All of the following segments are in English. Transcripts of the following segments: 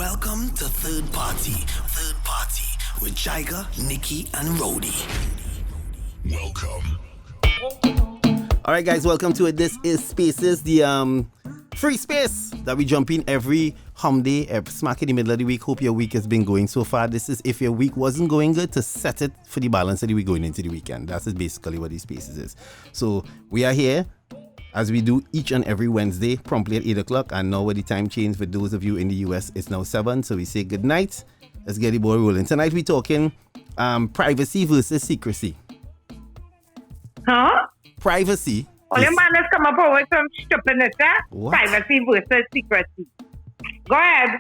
Welcome to Third Party with Jaiga, Nikki and Ro'dey. Welcome. All right, guys, welcome to it. This is Spaces, the free space that we jump in every hum day, smack in the middle of the week. Hope your week has been going so far. This is if your week wasn't going good, to set it for the balance of the week going into the weekend. That's basically what these spaces is. So we are here as we do each and every Wednesday, promptly at 8 o'clock. And now with the time change for those of you in the US, it's now 7. So we say good night. Let's get the ball rolling. Tonight we're talking privacy versus secrecy. Huh? Privacy. All your man has come up with some stupidness, eh? Privacy versus secrecy. Go ahead.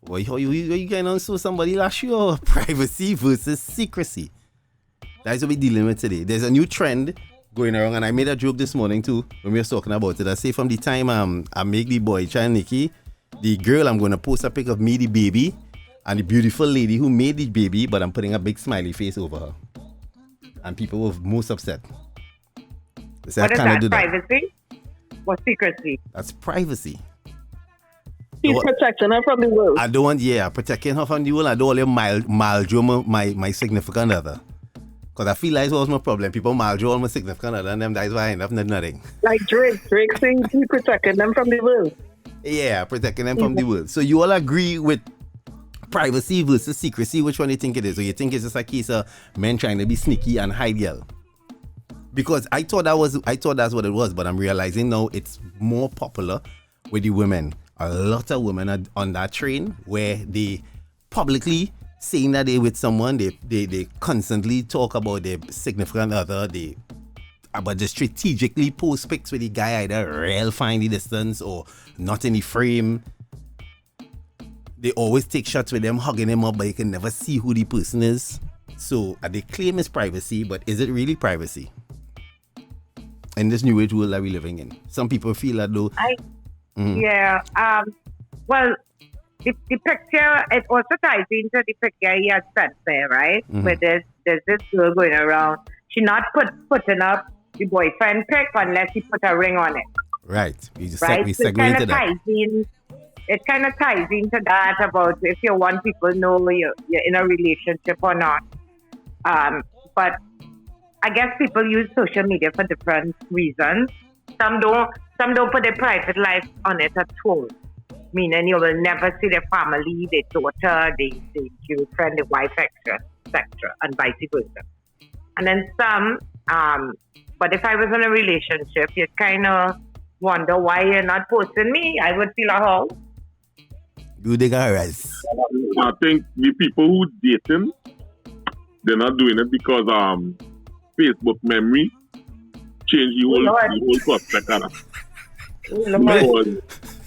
Well, you going on so somebody last year? Privacy versus secrecy. That's what we're dealing with today. There's a new trend going around, and I made a joke this morning too when we were talking about it. I say from the time I make the boy child Nikki, the girl, I'm going to post a pic of me, the baby, and the beautiful lady who made the baby, but I'm putting a big smiley face over her. And people were most upset. What is that, privacy or secrecy? That's privacy. He's protecting her from the world. I don't want, protecting her from the world. I don't want to maljure my significant other. Because I feel like it's my problem. People maljure my significant other, and them that's why I end up nothing. Like Drake saying he protecting them from the world. Yeah, protecting them from the world. So you all agree with privacy versus secrecy? Which one do you think it is? Or you think it's just a case of men trying to be sneaky and hide y'all? Because I thought that's what it was, but I'm realizing now it's more popular with the women. A lot of women are on that train where they publicly saying that they with someone, they constantly talk about their significant other, but they strategically post pics with the guy either real fine the distance or not in the frame. They always take shots with them, hugging them up, but you can never see who the person is. So they claim it's privacy, but is it really privacy? In this new age world that we're living in, some people feel that though. Well, the picture, it also ties into the picture he had sent there, right? Where there's this girl going around. She not putting up the boyfriend pic unless he put a ring on it. Right. We segue into that. It kind of ties into that about if you want people to know you're in a relationship or not. But I guess people use social media for different reasons. Some don't put their private life on it at all. Meaning you will never see their family, their daughter, their girlfriend, their wife, etc., and vice versa. And then some, but if I was in a relationship, you'd kind of wonder why you're not posting me. I would feel a how. You dig a rise. I think the people who dating, they're not doing it because Facebook memory changed the whole prospect of it. Because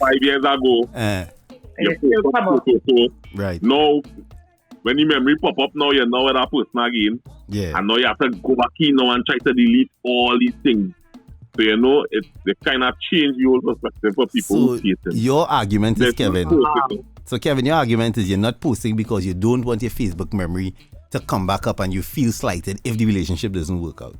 5 years ago, you post a photo. Right. Now, when the memory pop up, now you're now with that person again. Yeah. And now you have to go back in now and try to delete all these things. So, they kind of change the whole perspective for people who dating. Your argument is, Kevin. So, Kevin, your argument is you're not posting because you don't want your Facebook memory to come back up and you feel slighted if the relationship doesn't work out.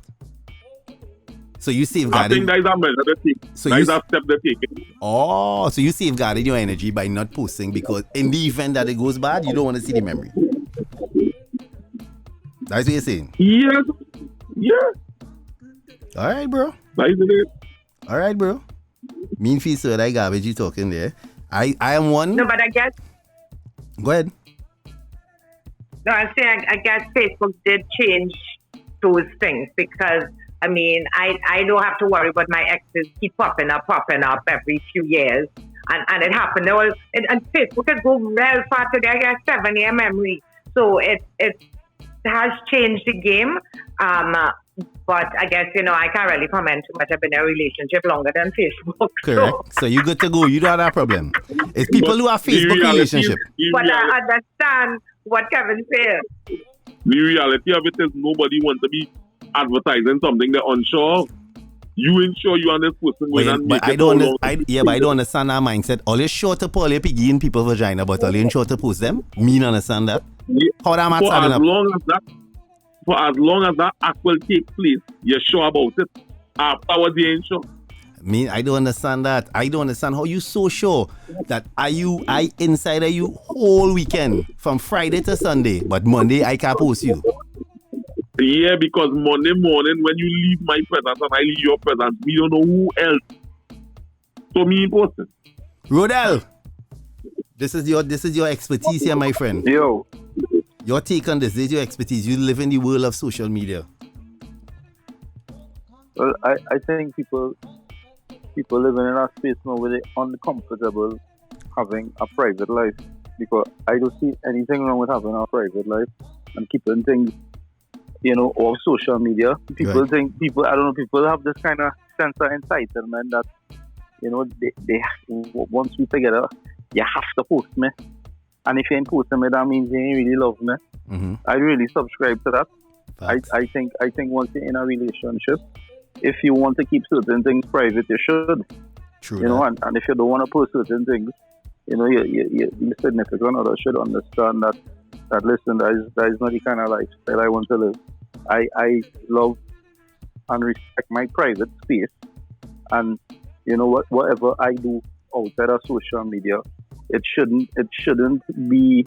So you safeguarded. I think that is a measure to take. So that is a step to take. Oh, so you safeguarded your energy by not posting because in the event that it goes bad, you don't want to see the memory. That's what you're saying? Yes. Yeah. All right, bro. That is it. All right, bro. Mean fees, so that garbage you talking there. I am one. No, but I guess. Go ahead. No, I'm saying I guess Facebook did change those things because, I mean, I don't have to worry about my exes keep popping up every few years. And it happened. And Facebook can go real far today. I guess 7-year memory. So it has changed the game. But I guess, I can't really comment too much. I've been in a relationship longer than Facebook. Correct. So you good to go. You don't have that problem. It's people who have Facebook relationship. But I understand what Kevin said. The reality of it is nobody wants to be advertising something they're unsure of. You ain't sure you and this person but I don't understand that mindset. All you sure to pull your piggy in people's vagina, but all you ain't sure to post them? Me not understand that. How that matters for as long as that act will take place, you're sure about it. Afterwards, you ain't sure. I don't understand that. I don't understand how you so sure that I insider you whole weekend from Friday to Sunday, but Monday I can't post you. Yeah, because Monday morning when you leave my presence and I leave your presence, we don't know who else. So me in person. Ro'dey, this is your expertise here, my friend. Yo. Your take on this is your expertise. You live in the world of social media. Well, I think people living in a space now where they're uncomfortable having a private life, because I don't see anything wrong with having a private life and keeping things, off social media. People have this kind of sense of entitlement that, they once we together, you have to post me. And if you ain't posting me, that means you ain't really love me. Mm-hmm. I really subscribe to that. Facts. I think once you're in a relationship, if you want to keep certain things private, you should. True. And if you don't want to post certain things, your significant other should understand that listen, that is not the kind of lifestyle I want to live. I love and respect my private space, and whatever I do outside of social media, it shouldn't be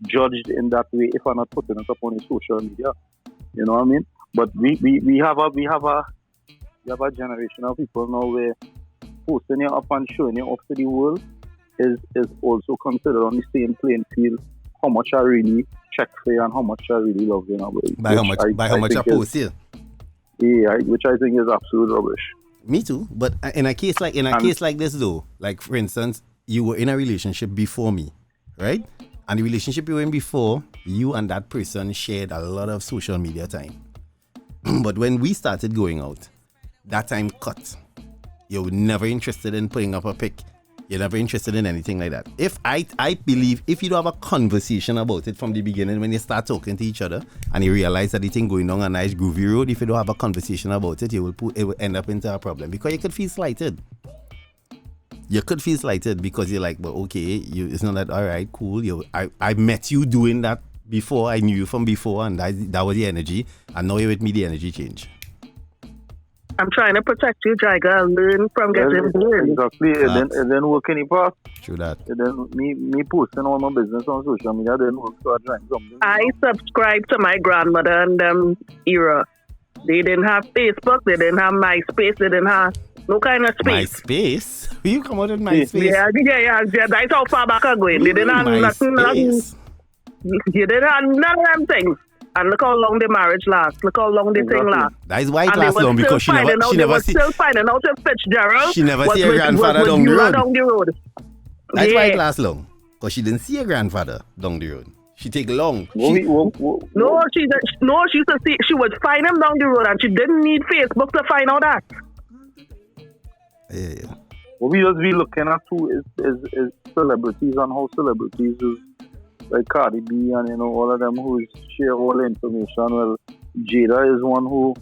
judged in that way if I'm not putting it up on the social media. You know what I mean? But we have a generation of people now where posting you up and showing you off to the world is also considered on the same playing field. How much I really check for you and how much I really love you. By how much I post you. Yeah, which I think is absolute rubbish. Me too. But in a case like this though, like for instance, you were in a relationship before me, right? And the relationship you were in before, you and that person shared a lot of social media time. But when we started going out, that time cut. You're never interested in putting up a pic. You're never interested in anything like that. If I believe if you don't have a conversation about it from the beginning, when you start talking to each other and you realize that the thing going down a nice groovy road, if you don't have a conversation about it, it will end up into a problem because you could feel slighted. You could feel slighted because you're like, but okay, it's not that all right, cool. I met you doing that before. I knew you from before, and that was the energy. And now you're with me, the energy change. I'm trying to protect you, Jaiga. Learn from getting burned. Exactly. It didn't work any part. True that. It didn't, me posting all my business on social media didn't work, so I tried something. I subscribed to my grandmother and them era. They didn't have Facebook. They didn't have MySpace. They didn't have no kind of space. MySpace? Will you come out with MySpace? Yeah. That's how far back I'm going. They didn't have nothing. You didn't have none of them things. And look how long the marriage lasts. Look how long the thing lasts. That is why it lasts long, because she never see. Still finding out if Fitzgerald. She never see her grandfather down the road. That's why it lasts long, because she didn't see her grandfather down the road. She take long. She would find him down the road, and she didn't need Facebook to find out that. Yeah. What we just be looking at too is celebrities and how celebrities is. Like Cardi B and all of them who share all the information. Well, Jada is one who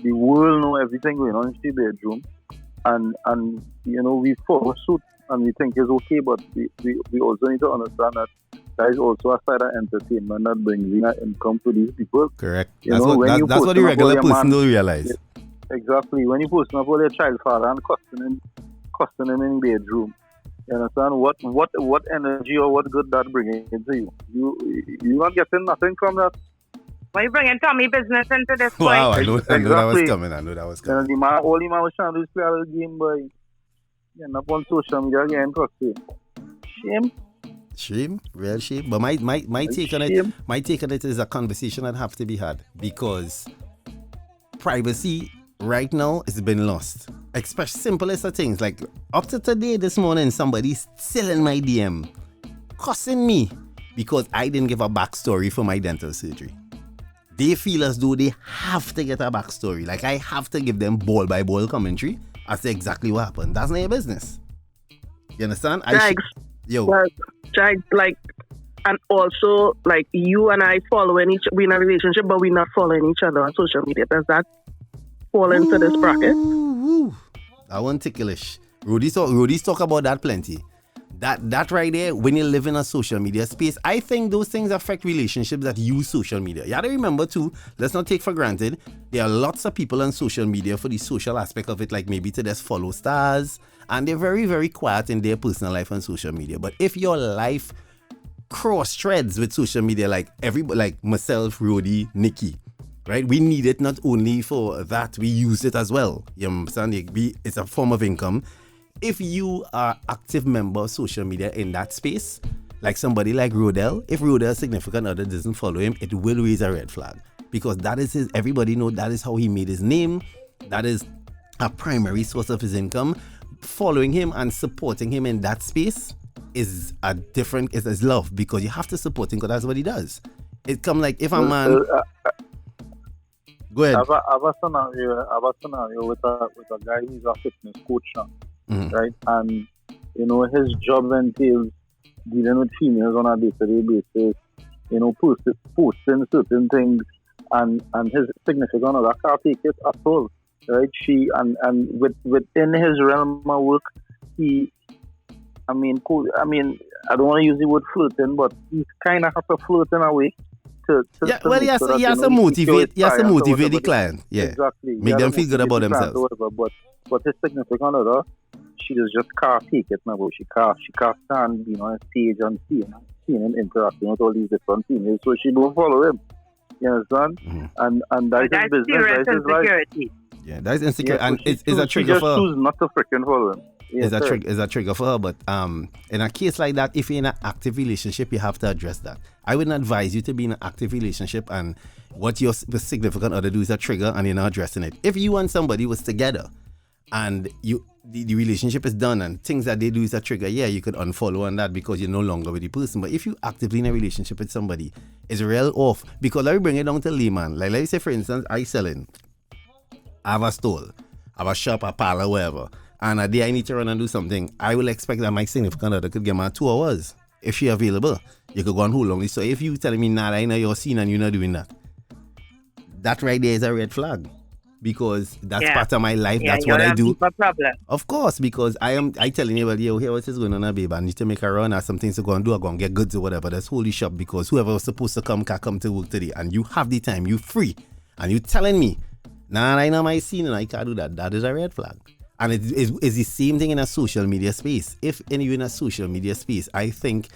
the world know everything going on in the bedroom, and we follow suit and we think it's okay, but we also need to understand that there is also a side of entertainment that brings in an income to these people. Correct. That's what the regular person don't realize. Exactly. When you post up all your child father and costing him in the bedroom. You understand what energy or what good that bringing into you? You not getting nothing from that. Why you bringing Tommy business into this point? Wow, I know that was coming. All the man was trying to do is play a little game, boy. You're not on social media again, proxy. Shame, real shame. But my take on it is a conversation that have to be had, because privacy right now has been lost. Especially simplest of things, like up to today, this morning, somebody's still in my DM cussing me because I didn't give a backstory for my dental surgery. They feel as though they have to get a backstory. Like I have to give them ball by ball commentary as to exactly what happened. That's not your business. You understand? And also, like, you and I following we in a relationship, but we're not following each other on social media. Does that fall into this bracket? That one ticklish. Ro'dey's talk about that plenty. That right there, when you live in a social media space, I think those things affect relationships that use social media. You have to remember too, let's not take for granted, there are lots of people on social media for the social aspect of it, like maybe to just follow stars, and they're very, very quiet in their personal life on social media. But if your life cross threads with social media, like everybody, like myself, Ro'dey, Nikki, right? We need it not only for that, we use it as well. You understand? It's a form of income. If you are active member of social media in that space, like somebody like Ro'dey, if Ro'dey's significant other doesn't follow him, it will raise a red flag, because that is his, everybody know that is how he made his name. That is a primary source of his income. Following him and supporting him in that space is a different, is love, because you have to support him because that's what he does. It come like if a man... Go ahead. I have a scenario with a guy who's a fitness coach now. Right, and his job entails dealing with females on a day-to-day basis, posting certain things, and his significant other can't take it at all, right? She and within his realm of work, I don't want to use the word flirting, but he's kind of have to flirt in a way. He has to motivate the client. Yeah, exactly. Make them feel good about themselves. But his significant other, she just can't take it now. She can't stand being on a stage and seeing him interacting with all these different females, so she don't follow him. You understand? Mm-hmm. And that's his business. That's his life. Yeah, that's insecure, and it's a trigger she just for her. Choose not to freaking follow him. It's a trigger for her, but in a case like that, if you're in an active relationship, you have to address that. I wouldn't advise you to be in an active relationship and what your significant other do is a trigger and you're not addressing it. If you and somebody was together and the relationship is done and things that they do is a trigger, yeah, you could unfollow on that because you're no longer with the person. But if you actively in a relationship with somebody, it's real off. Because let me bring it down to layman. Like let me say, for instance, I have a store, I have a shop, a parlor, wherever. And a day I need to run and do something, I will expect that my significant other could get my 2 hours. If she available, you could go on hold only. So if you telling me, nah, I know you're seen and you're not doing that, that right there is a red flag. Because that's part of my life. That's what I do. Of course, because I telling you, well, yo, here what is going on, babe. I need to make a run or some things to go and do. I go and get goods or whatever. That's holy shop because whoever was supposed to come can come to work today. And you have the time, you free. And you telling me, nah, I know my scene and I can't do that. That is a red flag. And it's the same thing in a social media space. If you're in a social media space, I think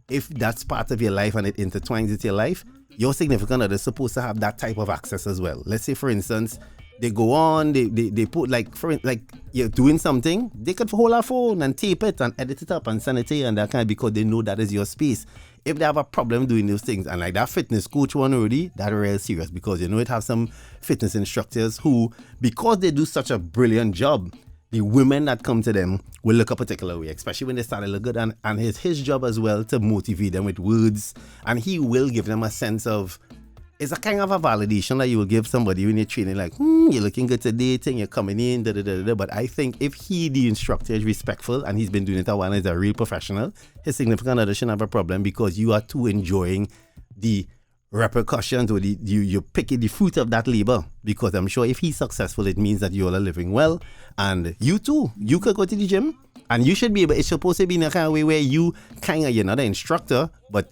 if that's part of your life and it intertwines with your life, your significant other is supposed to have that type of access as well. Let's say, for instance, they go on, they put like you're doing something, they could hold a phone and tape it and edit it up and send it to you and that kind of because they know that is your space. If they have a problem doing those things, and like that fitness coach one already, that's real serious because it have some fitness instructors who, because they do such a brilliant job, the women that come to them will look a particular way, especially when they start to look good. And it's his job as well to motivate them with words. And he will give them a sense of, it's a kind of a validation that you will give somebody when you're training, like, you're looking good today, you're coming in, da-da-da-da. But I think if he, the instructor, is respectful and he's been doing it a while and is a real professional, his significant other shouldn't have a problem because you are too enjoying the repercussions or you're picking the fruit of that labor, because I'm sure if he's successful it means that you all are living well, and you too, you could go to the gym and you should be able, it's supposed to be in a kind of way where you're not an instructor, but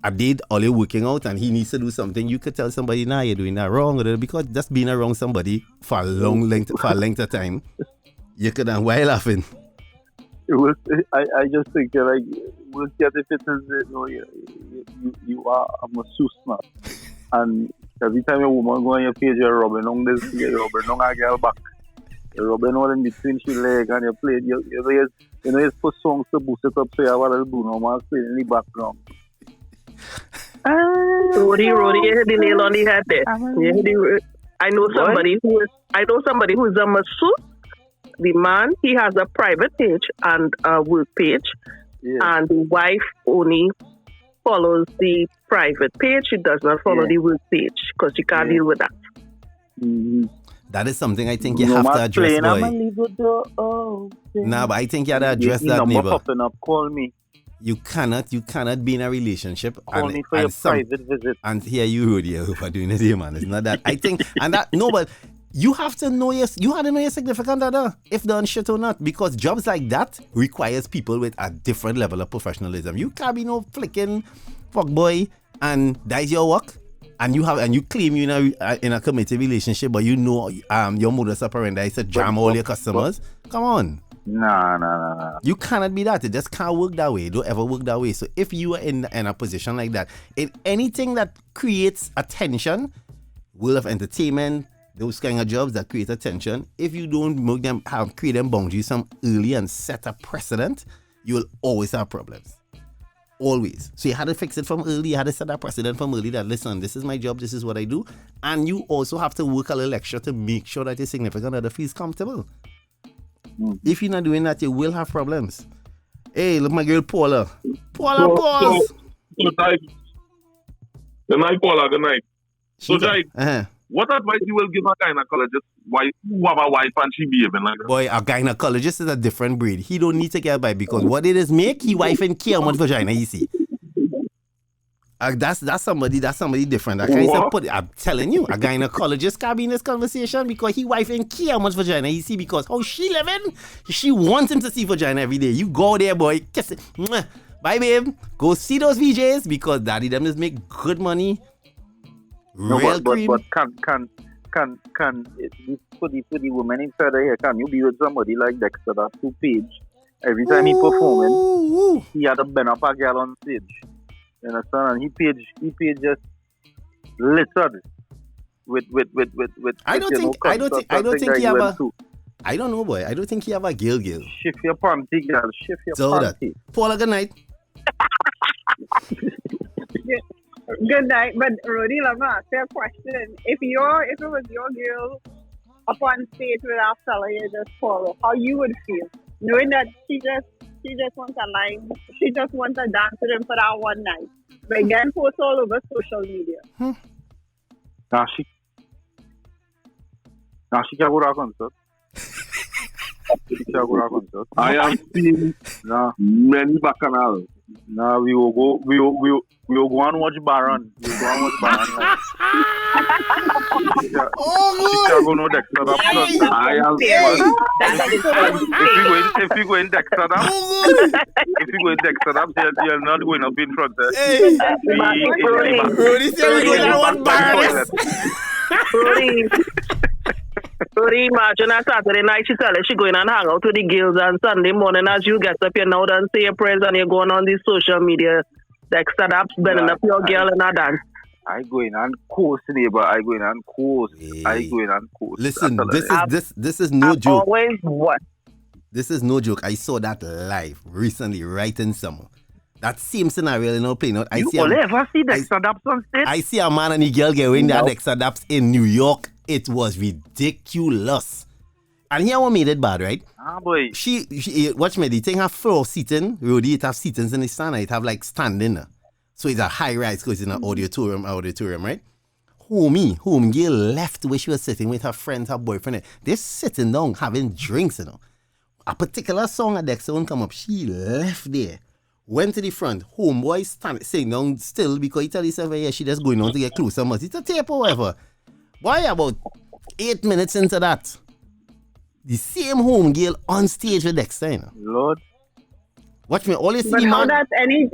a day all you're working out and he needs to do something, you could tell somebody, nah, you're doing that wrong, because just being around somebody for a length of time, you could, and why laughing? I just think like we'll get the fitness, you are a masseuse now. And every time a woman go on your page, you're rubbing on this, you're rubbing on a girl back. You're rubbing all in between she leg and you play, you put songs to boost it up so you have a little Bruno Mars playing in the background. Ro'dey, you hit the nail on the head there. I know somebody who is a masseuse. The man, he has a private page and a work page, and the wife only follows the private page. She does not follow the work page because she can't deal with that. Mm-hmm. That is something I think you have to address, boy. Nah, but I think you have to address that, neighbor. Popping up, call me. You cannot be in a relationship call me for your private visit. And here you, Ro'dey, for doing it here, man. It's not that. I think, and that, no, but you have to know your significant other if they're on shit or not, because jobs like that requires people with a different level of professionalism. You can't be no flicking fuckboy and that's your work, and you claim you in a committed relationship, but you know your modus operandi is to jam all your customers. Come on. Nah. You cannot be that. It just can't work that way. Don't ever work that way. So if you are in a position like that, in anything that creates attention, world of entertainment, those kind of jobs that create attention, if you don't make them create them boundaries some early and set a precedent, you will always have problems. Always. So you had to fix it from early. You had to set a precedent from early that, listen, this is my job, this is what I do. And you also have to work a little extra to make sure that your significant other feels comfortable. If you're not doing that, you will have problems. Hey, look, my girl Paula. Pause. Good night, Paula. Good night. So, Jai, what advice you will give a gynecologist who have a wife and she behaving like that? Boy, a gynecologist is a different breed. He don't need to get by because what it is make, he wife and care much vagina, you see. That's somebody different. I'm telling you, a gynecologist can be in this conversation because he wife and care much vagina, you see, because how she living, she wants him to see vagina every day. You go there, boy, kiss it. Mwah. Bye, babe. Go see those VJs because daddy them just make good money. Real cream. But can for the women inside here, can you be with somebody like Dexter that 2 page? Every time he performing, he had to bend up a girl on stage. You understand? And he page just littered with I don't think he have a. I don't know, boy. I don't think he have a girl. Shift your panty, girl. Shift your panty. Paula, good night. Good night. But Ro'dey, let me ask you a question. If it was your girl up on stage with our fella you just follow, how you would feel? Knowing that she just wants a line, she just wants to dance with him for that one night. But again, post all over social media. Now she can go to a concert. I have seen many bacchanals. Now we will go and watch Baron. She can go no Dexter. If we go in Dexter, you're not going up in front. Ro'dey said we go to one Baron. Ro'dey, imagine a Saturday night she tell her she going and hang out with the girls, and Sunday morning as you get up you now and say your prayers and you're going on the social media Dexter up bending up your girl and a dance. I go in and course, neighbor. I go in and course. Listen, this is no joke. Always what? This is no joke. I saw that live recently, right in summer. That same scenario, playing out. You ever see Dexter Daps on stage? I see a man and a girl getting that Dexter Daps in New York. It was ridiculous. And here what made it bad, right? Boy. She watch me, the thing have floor seating. Ro'dey, it have seatings in the stand. It have like standing. So it's a high rise because it's in an auditorium, right? Home girl left where she was sitting with her friends, her boyfriend. They're sitting down having drinks, A particular song at Dexter won't come up. She left there. Went to the front. Homeboy sitting down still because he tell himself, yeah, she just going on to get closer. It's a tape or whatever. Boy, about 8 minutes into that, the same home girl on stage with Dexter. Lord. Watch me, all you see, but man. How that's any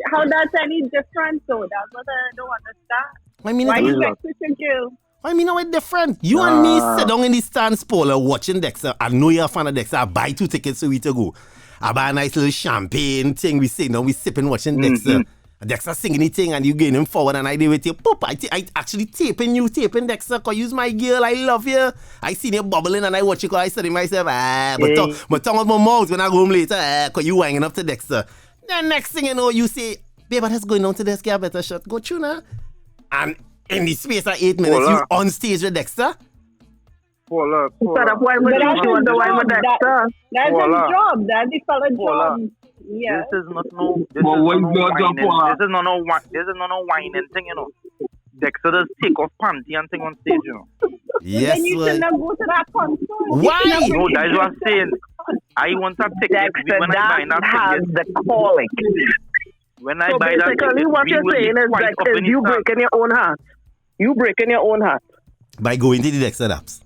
different, though? That's what I don't understand. Why you like such a girl? Why me know it's different? You and me sit down in the stand spoiler watching Dexter. I know you're a fan of Dexter. I buy 2 tickets so we to go. I buy a nice little champagne thing. We sit down, we sipping watching Dexter. Dexter singing the thing and you getting him forward and I did with you. Poop, I actually taping Dexter because you's my girl. I love you. I seen you bubbling and I watch you because I said to myself, but tongue out my mouth when I go home later because you wanging up to Dexter. Then next thing you know, you say, babe, that's going on to this guy, better shot. Go through now. And in the space of 8 minutes, you on stage with Dexter. Paula. That's his job. That's the fella job. Yeah. This is not no whining thing, Dexter does take off panty and thing on stage, Yes, then you shouldn't go to that concert. Why? No, that's what I'm saying. I want a ticket. Dexter When I buy that has ticket, the calling. when I buy that ticket, basically what you're saying is that you breaking your own heart. You breaking your own heart. By going to the Dexter Daps.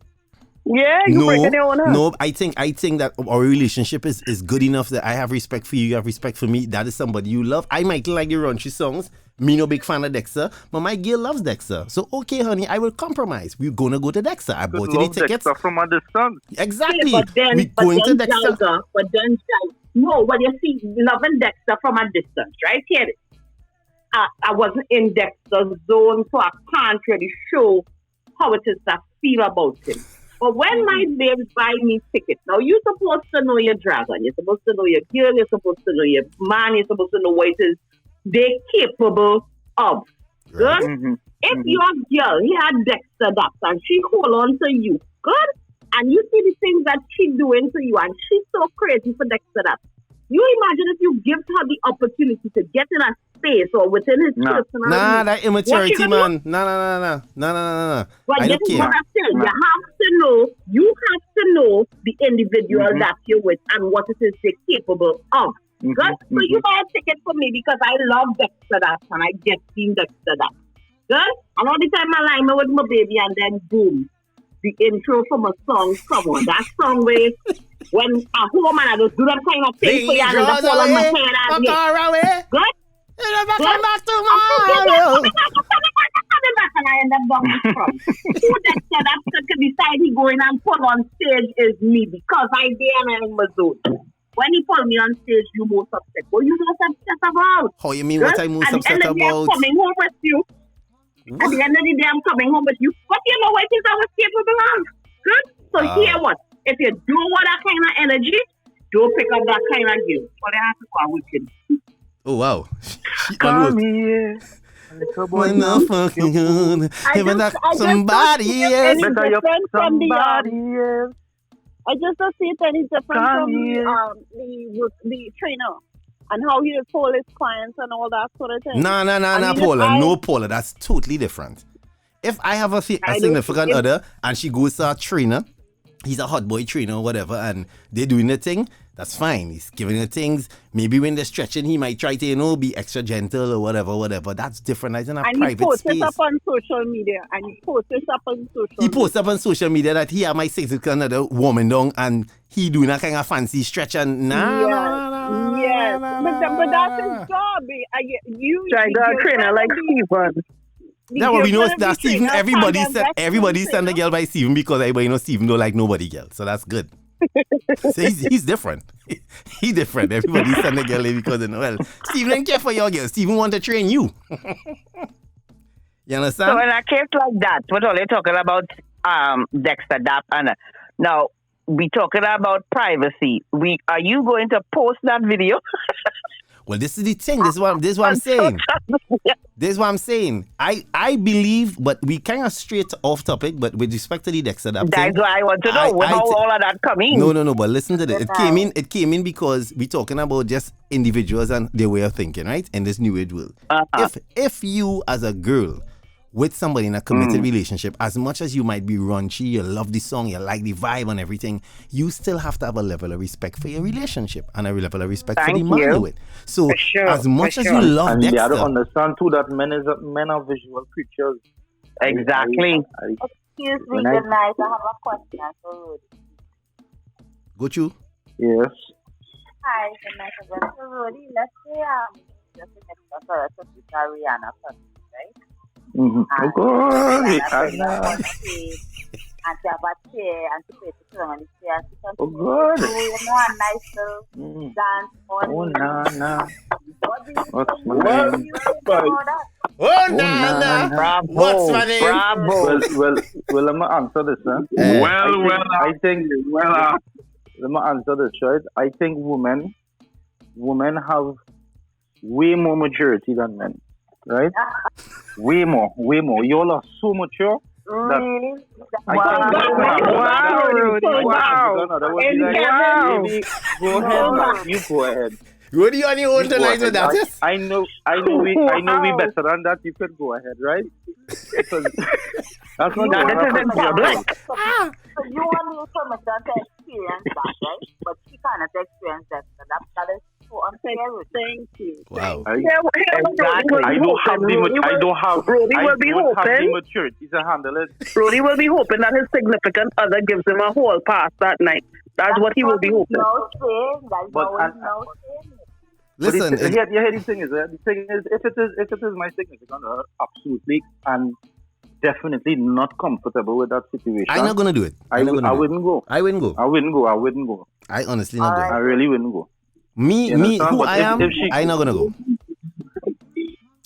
Yeah, you breaking your own heart. No, I think that our relationship is good enough that I have respect for you, you have respect for me. That is somebody you love. I might like the raunchy songs. Me no big fan of Dexter, but my girl loves Dexter. So okay, honey, I will compromise. We're gonna go to Dexter. I bought you the tickets. Dexter from a distance. Exactly. Yeah, we going to Dexter. No, but you see, loving Dexter from a distance, right? Here, I wasn't in Dexter's zone, so I can't really show how it is I feel about him. But when my babes buy me tickets, now you're supposed to know your dragon, you're supposed to know your girl, you're supposed to know your man, you're supposed to know what it is they're capable of. Good? Mm-hmm. If your girl, he had Dexter that and she hold on to you, good? And you see the things that she's doing to you and she's so crazy for Dexter that. You imagine if you give her the opportunity to get in a space or within his personal... Nah, that immaturity, man. Nah. But I this don't is care. what I'm saying. You have to know the individual that you're with and what it is they're capable of. Good? So you buy a ticket for me because I love Dexter that and I get seen Dexter that. Good? And all the time I line me with my baby and then boom. The intro from a song, come on. That song where when a home and I just do that kind of thing for you and just fall on my head and good? Come back tomorrow. And I end up bouncing from. Who Dexter that could decide he going and pull on stage is me because I dare and I'm in my zone. When he pulled me on stage, you most upset. What you most upset about? How you mean what I'm most upset about? At the end of the day, I'm coming home with you. What? At the end of the day, I'm coming home with you. But you know what it is I was capable of? Good? So here what? If you don't want that kind of energy, don't pick up that kind of game. But I have to go with him. Oh, wow. Come here. When the fucking on. Even that somebody else. Somebody else. I just don't see it any different from the trainer and how he would poll his clients and all that sort of thing. Nah, Paula. No, Paula. That's totally different. If I have a significant other and she goes to a trainer, he's a hot boy trainer or whatever, and they're doing the thing, that's fine. He's giving her things. Maybe when they're stretching, he might try to, be extra gentle or whatever. That's different. That's in a private space. And he posts up on social media. He posts up on social media that he have my significant other woman down and he doing a kind of fancy stretch and Yes. But that's his job. Jaiga trainer like Steven. Yeah, well, we know that Steven, everybody send a girl by Steven because everybody knows Steven don't like nobody girl. So that's good. So he's different. He's different. Everybody send a girl because they know, well, Steven don't care for your girl. Steven want to train you. You understand? So in a case like that, we're only talking about Dexter Dapp and now we talking about privacy. Are you going to post that video? Well, this is the thing. This is what I'm saying. This is what I'm saying. I believe, but we kind of straight off topic, but with respect to the Dexter Dapp thing. That's why I want to know how all of that coming. No, but listen to this. It came in because we're talking about just individuals and their way of thinking, right? In this new age world. If you as a girl with somebody in a committed relationship, as much as you might be raunchy, you love the song, you like the vibe and everything, you still have to have a level of respect for your relationship and a level of respect for the man you're with. So as much as you love and Dexter, you have to understand too that men are visual creatures. Exactly. Excuse me, good night. I have a question for Ro'dey. Go to. Yes. Hi, good night again. So Ro'dey, let's say just the next for us to Rihanna first, right? Mm-hmm. And and to have a chair and to play the song on the chair. Oh, good. A nice little dance on What's my name? Bravo. What's my name? Bravo. Well, let me answer this, huh? Let me answer this, right? I think women have way more maturity than men, right? Way more. Y'all are so mature. Really? Wow. Go ahead. You go ahead. Ro'dey on your own tonight with that. I know we better than that. You can go ahead, right? Because that's not in public. So you want me to experience that, right? But she cannot experience that. That is so Thank you. Wow. Exactly. I don't have Ro'dey will be have the hoping. maturity to handle it. Ro'dey will be hoping that his significant other gives him a whole pass that night. That's what he will be hoping. Listen, the thing is, if it is my significant other, absolutely, and definitely not comfortable with that situation. I'm not gonna do it. I wouldn't go. I wouldn't go. I honestly not I really wouldn't go. Me, who I am, I not gonna go.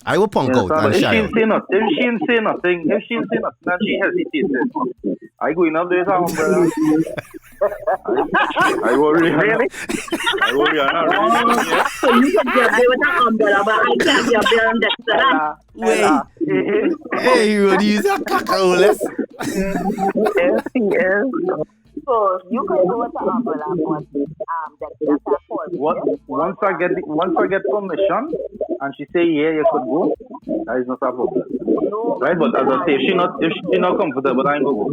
I will punk out and if shy she out. if she ain't say nothing, and she hesitated, I go in up there with her umbrella. I worry. Really? I worry. I'm not really. Yeah. So you can be up there with an umbrella, but I can't be up there on Dexter. Wait. Hey, Ro'dey, you a cacaoles. Yes, he is. So you can go with the umbrella, but that's a fault. Once I get permission, and she say you could go, that is not a problem. Right? But as I say, if she not comfortable, I ain't gonna go.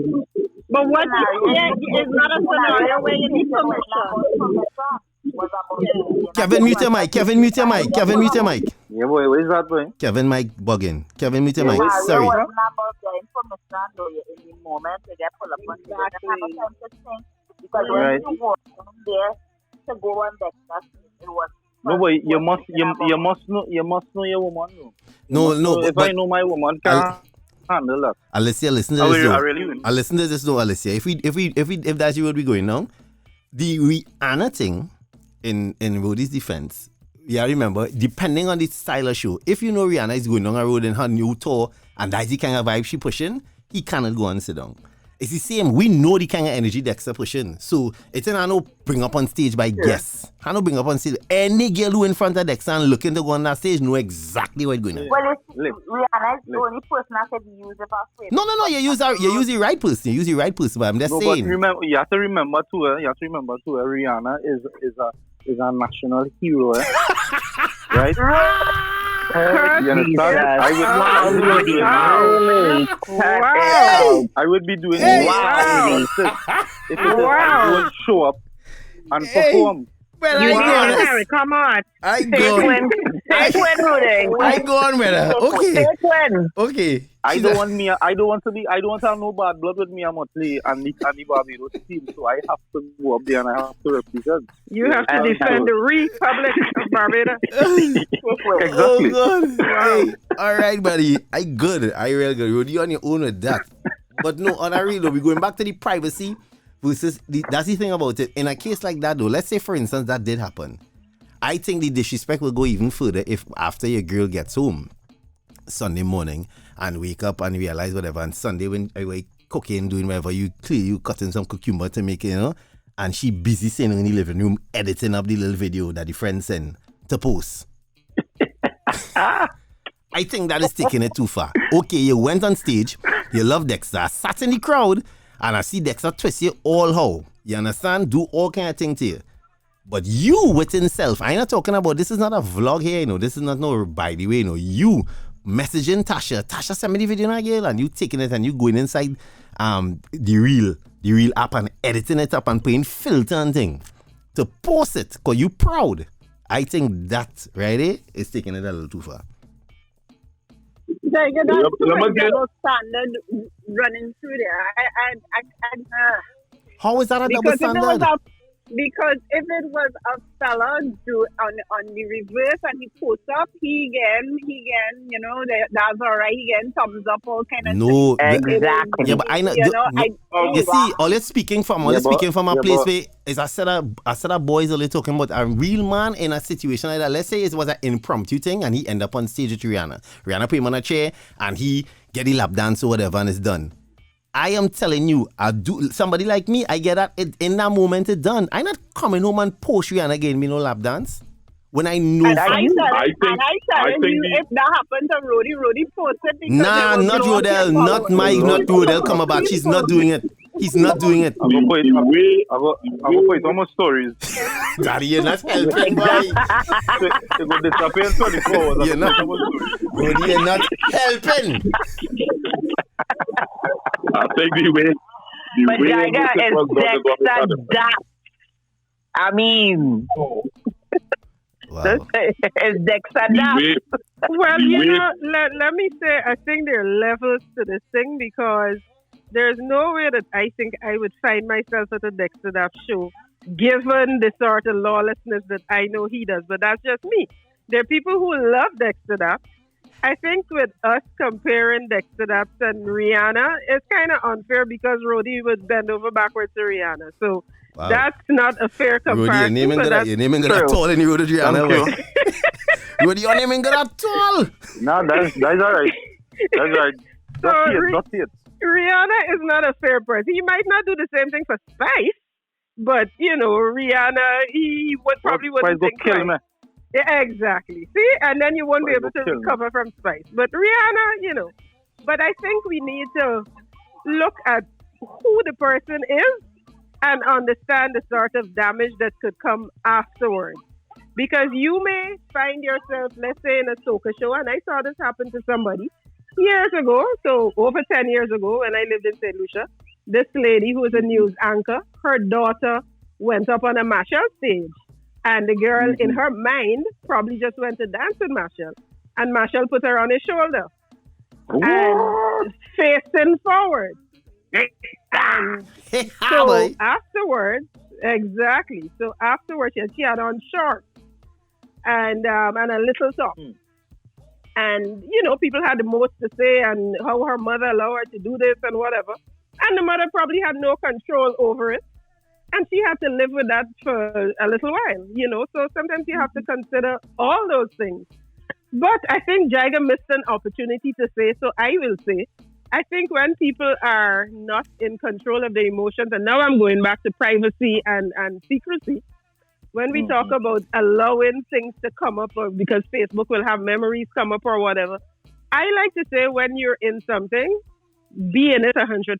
But what is not a scenario where you need permission. Kevin, mute your mic. Yeah, boy, where is that boy? Kevin, mic bugging. Kevin, mute your mic. Sorry. About getting permission though, in the moment to get pulled up on the because when you walk in there to go on Dexter, it was. No, boy, you must know your woman. No. If I know my woman, can't handle that. Alicia, listen to this. I really will. I listen to this though, Alicia. If that's what we going now, the Rihanna thing in Ro'dey's defense. Yeah, remember, depending on the style of show, if you know Rihanna is going on a road in her new tour and that's the kind of vibe she pushing, he cannot go and sit down. It's the same. We know the kind of energy Dexter pushing. So it's not no bring up on stage by guests. I no bring up on stage. Any girl who in front of Dexter and looking to go on that stage know exactly what's going on. Well, Rihanna is the only person that can use it for free. No. You use the right person. You use the right person. But I'm just saying. But you have to remember too. Rihanna is a national hero. Right? You understand? I would be doing if I would show up and perform. Well, Harry, come on. Take one, Ro'dey. I go on with her. Okay. Take one. Okay. I don't want to have no bad blood with me and Motley and the Barbados team, so I have to go up there and I have to represent. You have to defend the Republic of Barbados. Exactly. Oh, God. Hey, all right, buddy. I good. I real good. Ro'dey on your own with that. But no, on a real though, we're going back to the privacy versus that's the thing about it. In a case like that though, let's say for instance that did happen. I think the disrespect will go even further if after your girl gets home Sunday morning and wake up and realize whatever, and Sunday when I wake cooking, doing whatever, you cutting some cucumber to make it, and she busy sitting in the living room editing up the little video that the friend sent to post. I think that is taking it too far. Okay, you went on stage, you love Dexter, sat in the crowd, and I see Dexter twist you all how. You understand? Do all kind of things to you. But you within self, I'm not talking about, this is not a vlog here, this is not no by the way, you messaging Tasha sent me the video now, girl, and you taking it and you going inside the real app and editing it up and putting filter and thing to post it because you proud. I think that right is taking it a little too far. Jaiga, that's double standard running through there. How is that a double standard? Because if it was a fella do on the reverse and he posts up, he again, that's all right. He again thumbs up, all kind of no, thing. Exactly. Yeah, but I know. You see, all it's speaking from a place where is a set of boys only talking about a real man in a situation like that. Let's say it was an impromptu thing and he end up on stage with Rihanna. Rihanna put him on a chair and he get the lap dance or whatever and it's done. I am telling you, somebody like me, I get that in that moment it's done. I'm not coming home and post Rihanna again, me no lap dance. When I know if that happened to Ro'dey posted because not Ro'dey, not Ro'dey come back. She's not doing it. He's not doing it. I go put it on my stories. Daddy, you're not helping, boy. It will disappear in 24 hours. You're not helping. I think the way Jaiga is Dexter that. I mean, Wow. It's Dexter Dap. Well, let me say, I think there are levels to this thing because there's no way that I think I would find myself at a Dexter Dap show, given the sort of lawlessness that I know he does. But that's just me. There are people who love Dexter Dap. I think with us comparing Dexter Dap and Rihanna, it's kind of unfair because Ro'dey would bend over backwards to Rihanna. So that's not a fair comparison. Ro'dey, your name ain't got tall and you would Rihanna. Ro'dey, your name ain't got tall. No, that's all right. That's right. That's it. Rihanna is not a fair person. He might not do the same thing for Spice, but, Rihanna, he wouldn't think kill me. Yeah, exactly. See? And then you won't be able to recover from Spice. But Rihanna, But I think we need to look at who the person is and understand the sort of damage that could come afterwards. Because you may find yourself, let's say, in a soca show, and I saw this happen to somebody years ago, so over 10 years ago when I lived in St. Lucia. This lady who was a news anchor, her daughter went up on a Marshall stage. And the girl, in her mind, probably just went to dance with Marshall. And Marshall put her on his shoulder. And facing forward. And so afterwards, exactly. So afterwards, she had on shorts and a little top. And, people had the most to say and how her mother allowed her to do this and whatever. And the mother probably had no control over it. And she had to live with that for a little while, So sometimes you have to consider all those things. But I think Jaiga missed an opportunity to say, so I will say, I think when people are not in control of their emotions, and now I'm going back to privacy and secrecy, when we talk about allowing things to come up or because Facebook will have memories come up or whatever, I like to say when you're in something, be in it 100%.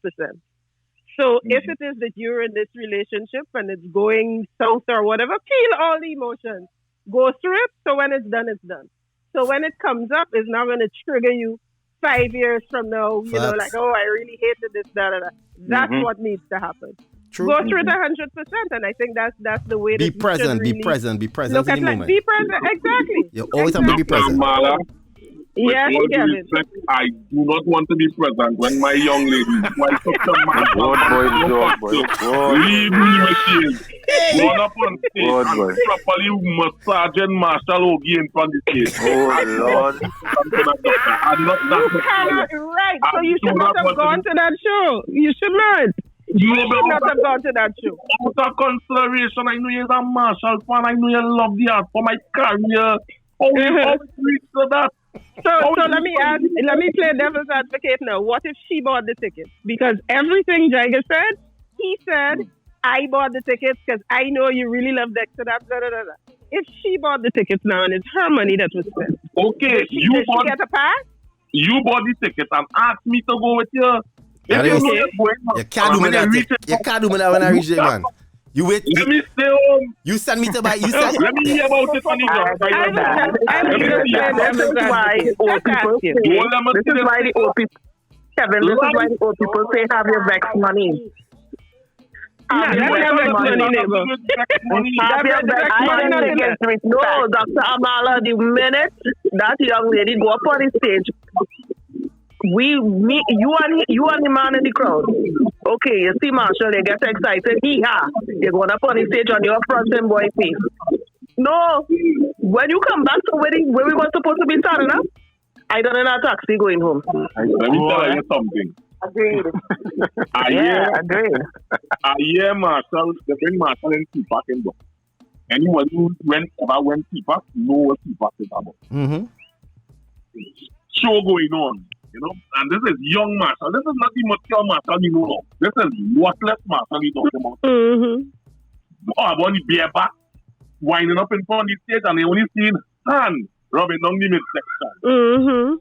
So if it is that you're in this relationship and it's going south or whatever, feel all the emotions. Go through it. So when it's done, it's done. So when it comes up, it's not going to trigger you 5 years from now, like, oh, I really hated this, da. That's what needs to happen. True. Go through it 100%. And I think that's the way be that present, really be present look in at the moment. Be present, exactly. You always have to be present. Yes, Kevin. I do not want to be present when my young lady wife up the man. Boy. Leave me machine. Run up on stage and properly massaging Marshall Ogie in front of the stage. Oh, Lord. Right. So you should not have gone to that show. You should not. You should not have gone to that show. Out of consideration, I know you're a Marshall fan. I know you love the art for my career. How reach to that? So let me play devil's advocate now. What if she bought the tickets? Because everything Jaiga said, he said, I bought the tickets because I know you really love Dexter. If she bought the tickets now and it's her money that was spent. Okay, did she get a pass? You bought the tickets and asked me to go with you. You can't do me that when I reach there, man. You wait. Let me stay home. You send me to buy. Let me hear about it on the This is why the old people, Kevin, this is why the old people say have your vex money. Have your vex money. No, Dr. Amala, the minute that young lady go up on the stage, you and the man in the crowd. Okay, you see Marshall, they get excited. They're going up on the stage on your front and boy face. No, when you come back to where we were supposed to be standing up, I don't know a taxi going home. Let me tell you something. Agreed. Agreed. I hear Marshall, they bring Marshall and T-Pack in book. Anyone who went T-Pack know what T-Pack is about. Show going on. And this is young Marshall. This is not the mature Marshall you know. This is worthless Marshall you talking about. About the bareback winding up in front of the stage and they only see hand rubbing down the midsection.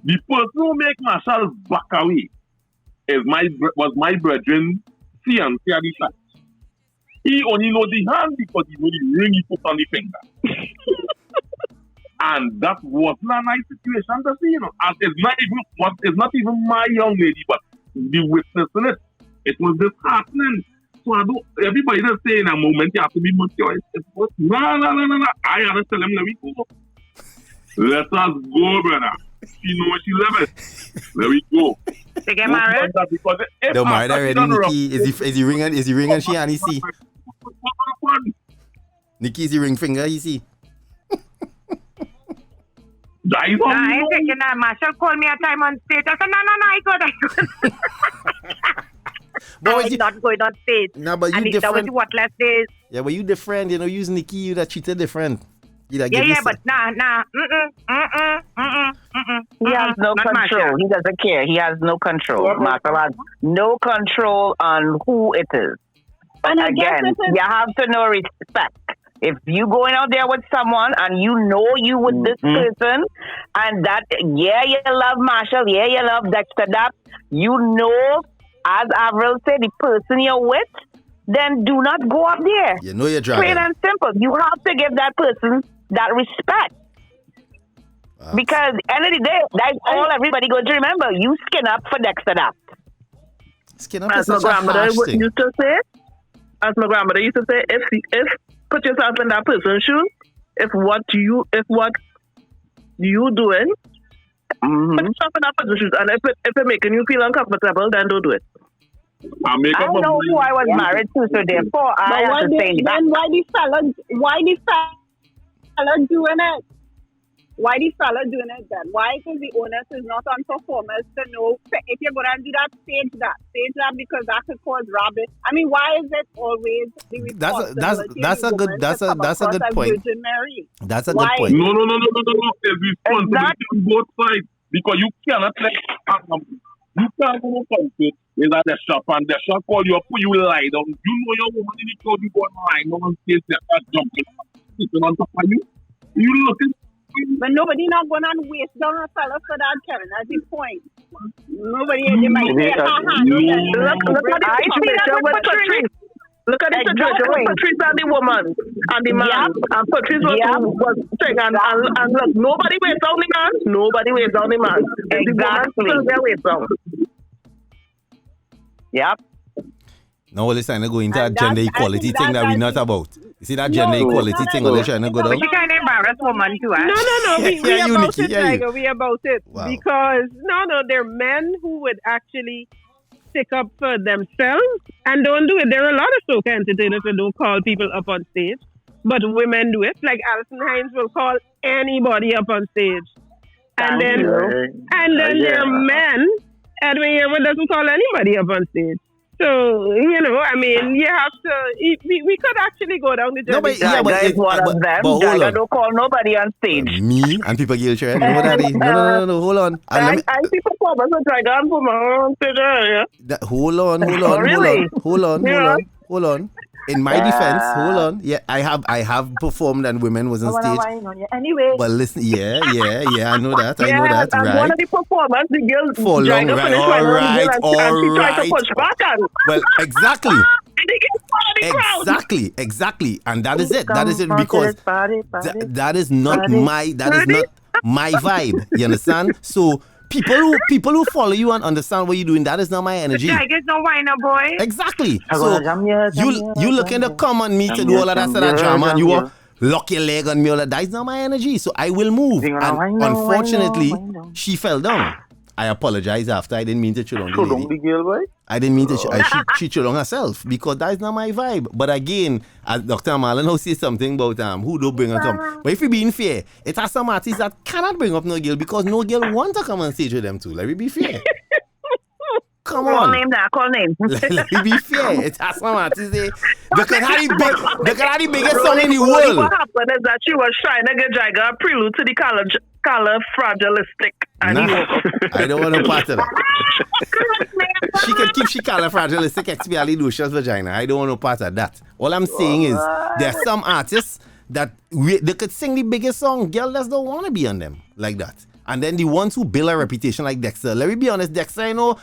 The person who make Marshall back away was my brethren fiancé at the time. He only know the hand because he know the ring he put on the finger. And that was not a nice situation to see, And it's not even my young lady, but the witness in it. It was disheartening So I don't, everybody just say in a moment you have to be mature. No. I have to tell them, let me go. Let us go, brother. She know what she loves. Let me go. They get married? They're married already, Nikki. Is he ringing she and he see? Nikki, is he ring finger, you see? I ain't taking that. Marshall called me a time on stage. I said, no, I could. I'm not going on stage. No, but you different. That was what last days. Yeah, but you different. You know, use Nikki, you that treated different. You that but nah. He has no control. He doesn't care. He has no control. Marshall has no control on who it is. But again, you have to know respect. If you going out there with someone and you know you with this person and that, you love Marshall, you love Dexter, that, you know, as Avril said, the person you're with, then do not go up there. You know you're driving. Plain and simple. You have to give that person that respect. Because end of the day, that's all everybody going to remember. You skin up for Dexter, that. Skin up is such a harsh thing. Used to say, as my grandmother used to say, if put yourself in that person's shoes. If what you doing, put yourself in that person's shoes, and if it making you feel uncomfortable, then don't do it. I know who I was married to, so therefore I have to say that. Then why the fella doing it? Why the fella doing it then? Why? Because the onus is not on performers to know if you're going to do that, stage that because that could cause rabbit. I mean, why is it always the responsibility that's a good point. That's a good point. No. There's responsibility on both sides because you cannot you can't go to concert is at the shop and the shop call you up, put you lie down. You know your woman in the crowd, you go and lie down on stage, they're jumping on top of you. You looking. But nobody not going to waste down a fella for that, Kevin. That's the point. Nobody, they might say, look at the picture with Patrice. Look at the situation with Patrice and the woman and the man. And Patrice was pregnant. And look, nobody waits on the man. Nobody waits on the man. Exactly. The woman still waits on. Yep. No, let's trying to go into that gender equality thing that we're not about. You see that gender equality thing, or they're trying to go down? But you can't embarrass woman too, No. We about it, Jaiga. We about it. Wow. Because, there are men who would actually stick up for themselves and don't do it. There are a lot of soca entertainers who don't call people up on stage, but women do it. Like Alison Hines will call anybody up on stage. And then there are men, Edwin Yearwood doesn't call anybody up on stage. So, I mean, you have to, we could actually go down the journey. Jaiga is one of them. Jaiga don't call nobody on stage. Me and people guilt trip. No, Daddy. No, hold on. I see performers with Jaiga and put my own stage. Hold on. In my defense, hold on. Yeah, I have performed and women was on stage. Anyway. But listen, yeah, I know that. Right. One of the performers, the girl, for long, right? All right. Tried to push back on. Well, exactly, and that is it. Because that is not my vibe. You understand? So. People who follow you and understand what you're doing, that is not my energy. I guess no whiner boy. Exactly. So you looking to come on me to do all of that drama and you will lock your leg on me, all that is not my energy. So I will move. And unfortunately, she fell down. I apologize after. I didn't mean to chill on the lady. I didn't mean to she chill on herself because that is not my vibe. But again, as Dr. Marlon now says something about who don't bring up some. But if you're being fair, it has some artists that cannot bring up no girl because no girl want to come on stage with them too. Let me be fair. Come on. Call name. Let me be fair. It has some artists they can have the biggest song in the world. What happened is that she was trying to get Jaiga a prelude to the color fragilistic. And I don't want to part of that. She can keep she color fragilistic expialidocious vagina. I don't want no part of that. All I'm saying is there are some artists that they could sing the biggest song. Girl just don't want to be on them like that. And then the ones who build a reputation like Dexter. Let me be honest, Dexter ain't no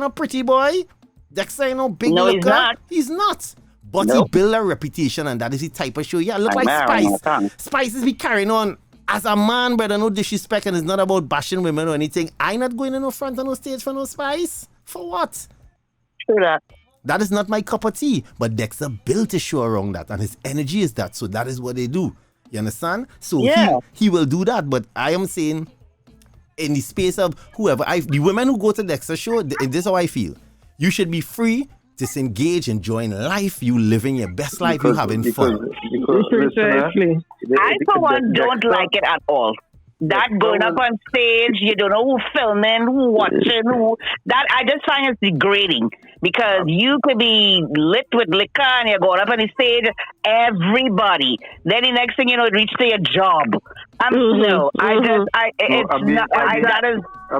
pretty boy. Dexter ain't no big looker. He's not. But he built a reputation and that is the type of show. Yeah, look like Spice. Spice is be carrying on. As a man, brother, no disrespect, and it's not about bashing women or anything. I not going in no front of no stage for no Spice. For what? True that. That is not my cup of tea. But Dexter built his show around that, and his energy is that. So that is what they do. You understand? So he will do that. But I am saying, in the space of whoever, the women who go to Dexter's show, this is how I feel. You should be free, disengage, enjoying life. You living your best life. You having fun. Precisely. I, for one, don't like it at all. That going up on stage, you don't know who filming, who watching, who. That I just find it degrading because you could be lit with liquor and you're going up on the stage, everybody. Then the next thing you know, it reaches to your job. No,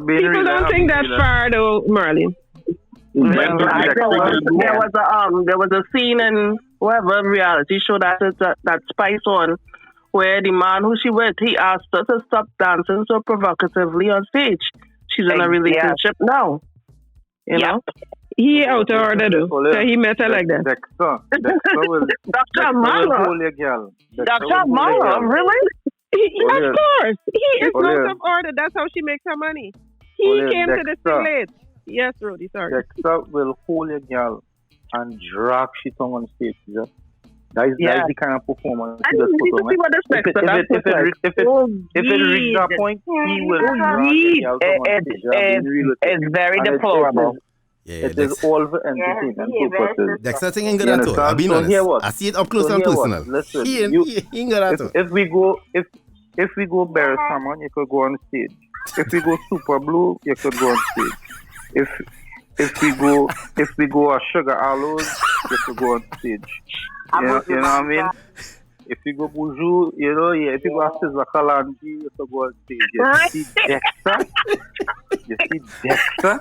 people don't think that far though, Marlene. There was a scene in whatever reality show that Spice on, where the man who she with, he asked her to stop dancing so provocatively on stage. She's in a relationship now. You know? He out of order though. So he met her like that. Dexter Dr. Mala. Dr. Mala, really? Of course. He is out of order. That's how she makes her money. He came to this thing late. Yes, Ro'dey, sorry. Dexter will hold a girl and drag she tongue on stage. Yeah? That is the kind of performance he does put on. If it reaches that point, he will drag the girl tongue on stage. It's very deplorable. It is all for entertainment purposes. Dexter thing ain't good at all. I'll be honest. I see it up close and personal. Listen, he ain't good at all. If we go Barry Salmon, you could go on stage. If we go Super Blue, you could go on stage. If we go a Sugar Aloes, you could go on stage. You know what I mean? If you go Boujou, if you go a Sizzla Kalanji, you could go on stage. You see Dexter?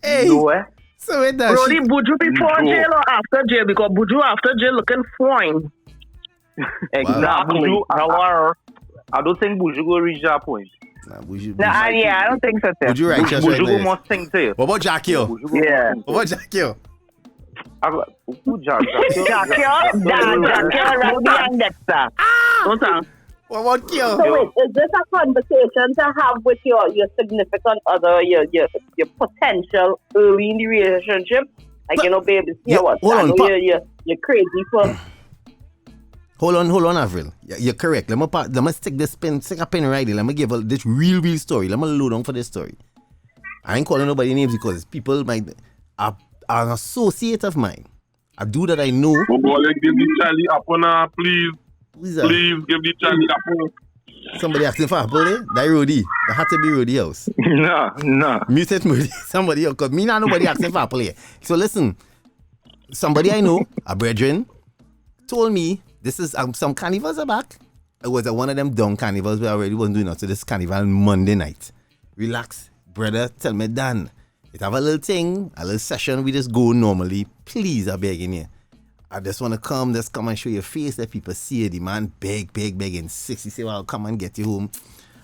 Hey. No way. So wait that. Ro'dey, Buju before jail or after jail? Because Buju after jail looking fine. Exactly. Wow. I don't think Buju will reach that point. I don't think so. Buju right, Buju must sing to you. What about Jackie? Yeah. What about Jackie? Who Jackie? Jackie, Ro'dey, and Dexter. What about Kyo? So wait, is this a conversation to have with your significant other, your potential early in the relationship? Like, baby, you're crazy for... Hold on, Avril. You're correct. Let me stick a pin right there. Let me give this real story. Let me load on for this story. I ain't calling nobody names because people are an associate of mine. I do that I know. Oh boy, give the Charlie apple now, please. Please give the Charlie apple. Somebody asking for apple there? That Ro'dey. That had to be Ro'dey house. No. Muted Ro'dey. Somebody else. Because me not nobody asking for apple here. So listen. Somebody I know, a brethren, told me this is some carnivals are back. It was one of them dumb carnivals we already wasn't doing it. So this carnival Monday night. Relax. Brother, tell me Dan. It have a little thing, a little session we just go normally. Please, I beg in here. I just want to come and show your face that people see it. The man beg, insist. He say, well, I'll come and get you home.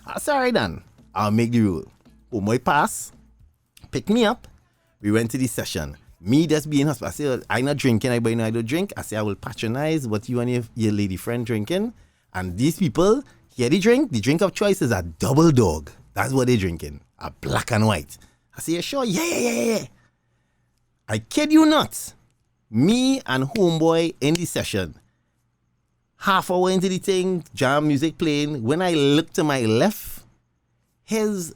I say, all right, Dan. I'll make the rule. Oh, my pass. Pick me up. We went to the session. Me just being hospital. I say, I'm not drinking. I don't drink. I say, I will patronize what you and your lady friend drinking. And these people, here they drink. The drink of choice is a double dog. That's what they're drinking. A black and white. I say, you sure? Yeah. I kid you not. Me and homeboy in the session. Half hour into the thing, jam music playing. When I look to my left, his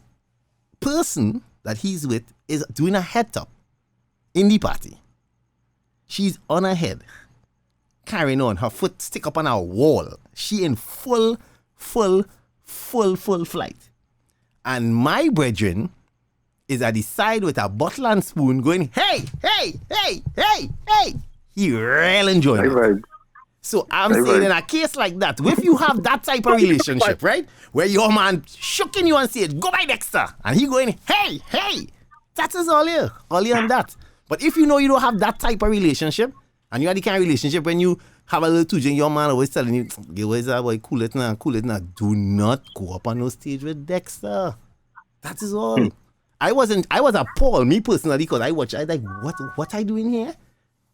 person that he's with is doing a head top in the party. She's on her head, carrying on. Her foot stick up on our wall. She in full flight. And my brethren is at the side with a bottle and spoon going, hey. He really enjoying it. Right. So I'm saying in a case like that, if you have that type of relationship, right, where your man shooking you and saying, go by Dexter, and he going, hey, that is all here on that. But if you know you don't have that type of relationship, and you have the kind of relationship when you have a little two-drink, your man always telling you, where's that boy, cool it now, do not go up on no stage with Dexter. That is all. I was appalled, me personally, because I was like, what I doing here?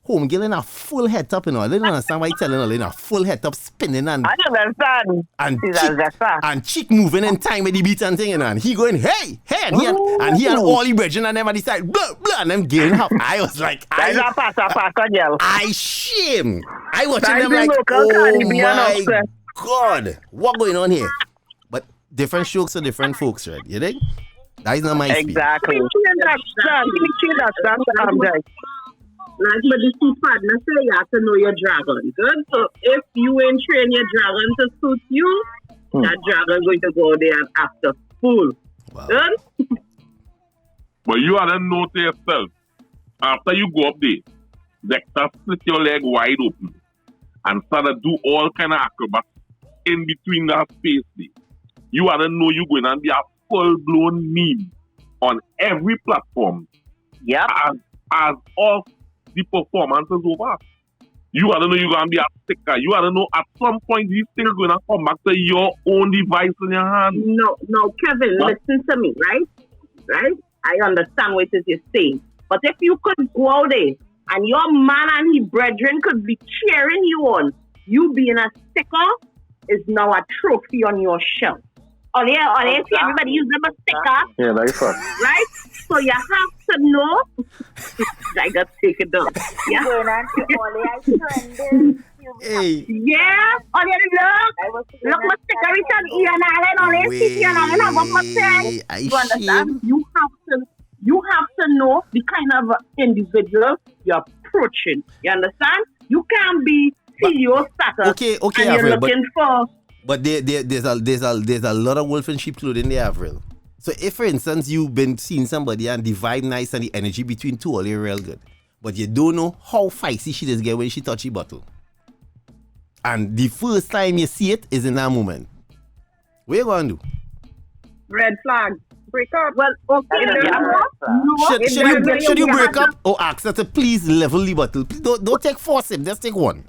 home girl in a full head top, you know. I don't understand why you telling her in a full head top spinning and I understand. and cheek moving in time with the beat and thing, you know. And he going, hey, and he and all the brethren and them at the side, blah, blah, and them giving up. I was like, I shame. I watching them like, oh my God, what going on here? But different strokes for different folks, right? You think? That is not my speed. Exactly. Like my the two partners say, you have to know your dragon. Good. So if you ain't train your dragon to suit you, that dragon going to go there and after full. Wow. Good. But you have to know to yourself, after you go up there, Dexter split your leg wide open and start to do all kind of acrobats in between that space there. You have to know you're going to be a full-blown meme on every platform. Yep. As of the performance is over. You have to know you're going to be a sticker. You have to know at some point these things are going to come back to your own device in your hand. No, Kevin, listen to me, right? I understand what it is you're saying. But if you could go out there and your man and his brethren could be cheering you on, you being a sticker is now a trophy on your shelf. Oh yeah, see everybody use them a sticker. Yeah, that's fun. Right? So you have to know. I got to take it down. Yeah. Hey. Yeah. Oh yeah, look my sticker return Ian Allen on it. Ian Allen have one more thing. You understand? You have to know the kind of individual you're approaching. You understand? You can't be CEO status. Okay, and you're Avril, looking for. But there's a lot of wolf in sheep clothing there, Avril. So if, for instance, you've been seeing somebody and the vibe nice and the energy between two are real good, but you don't know how feisty she does get when she touch the bottle. And the first time you see it is in that moment. What you going to do? Red flag. Break up. Well, okay. Should you break up or ask her to please level the bottle? Please don't take 4 sips, just take 1.